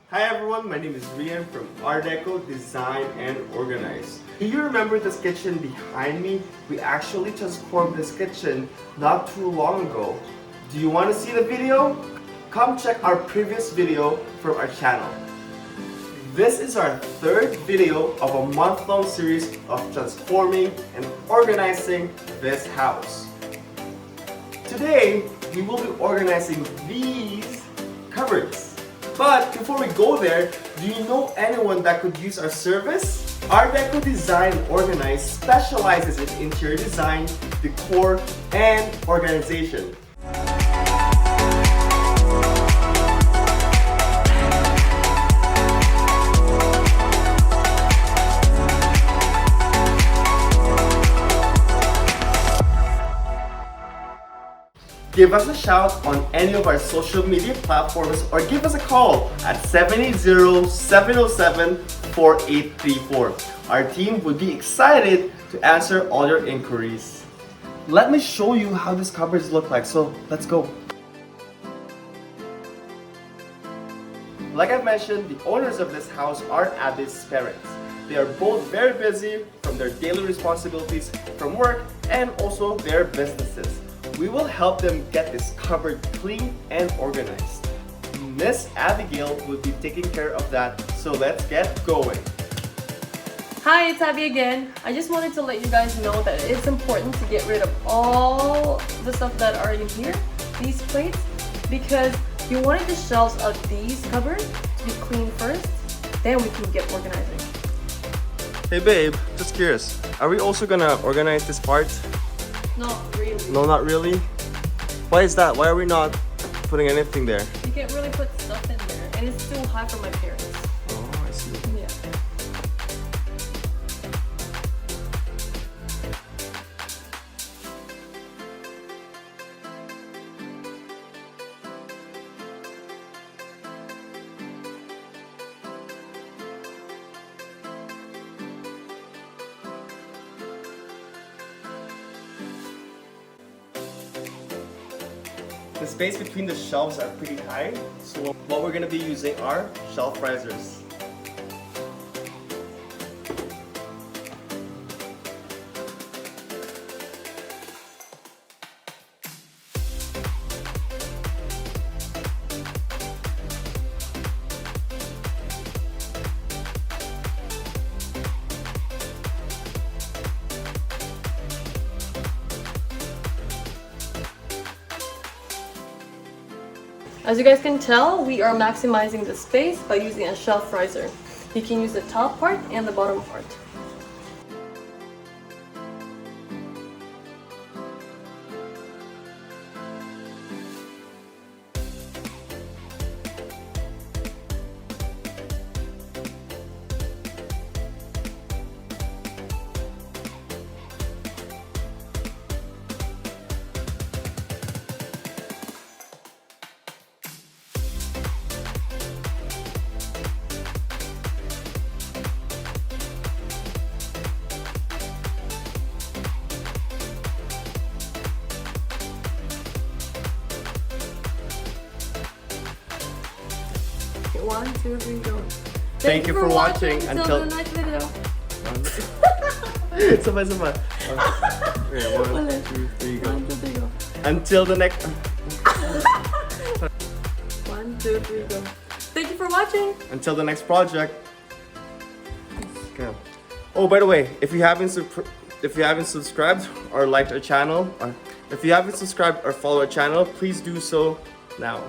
Hi everyone, my name is Rian from Art Deco Design and Organize. Do you remember this kitchen behind me? We actually transformed this kitchen not too long ago. Do you want to see the video? Come check our previous video from our channel. This is our third video of a month-long series of transforming and organizing this house. Today, we will be organizing these cupboards. But before we go there, do you know anyone that could use our service? Art Deco Design and Organize specializes in interior design, decor, and organization. Give us a shout on any of our social media platforms or give us a call at 780-707-4834. Our team would be excited to answer all your inquiries. Let me show you how these cupboards look like, so let's go. Like I mentioned, the owners of this house are Abby's parents. They are both very busy from their daily responsibilities from work and also their businesses. We will help them get this cupboard clean and organized. Miss Abigail will be taking care of that, so let's get going. Hi, it's Abby again. I just wanted to let you guys know that it's important to get rid of all the stuff that are in here, these plates, because you wanted the shelves of these cupboards to be clean first, then we can get organizing. Hey babe, just curious, are we also gonna organize this part? Not really. No, not really? Why is that? Why are we not putting anything there? You can't really put stuff in there, and it's too high for my parents. Oh, I see. Yeah. The space between the shelves are pretty high, so what we're gonna be using are shelf risers. As you guys can tell, we are maximizing the space by using a shelf riser. You can use the top part and the bottom part. Okay, 1, 2, 3, go. Thank you for watching. Until the next video. Sabay. Okay, 1, 2, 3, go. 1, 2, 3, go. Until the next... 1, 2, 3, go. Thank you for watching. Until the next project. Okay. Oh, by the way, if you haven't subscribed or liked our channel, or if you haven't subscribed or followed our channel, please do so now.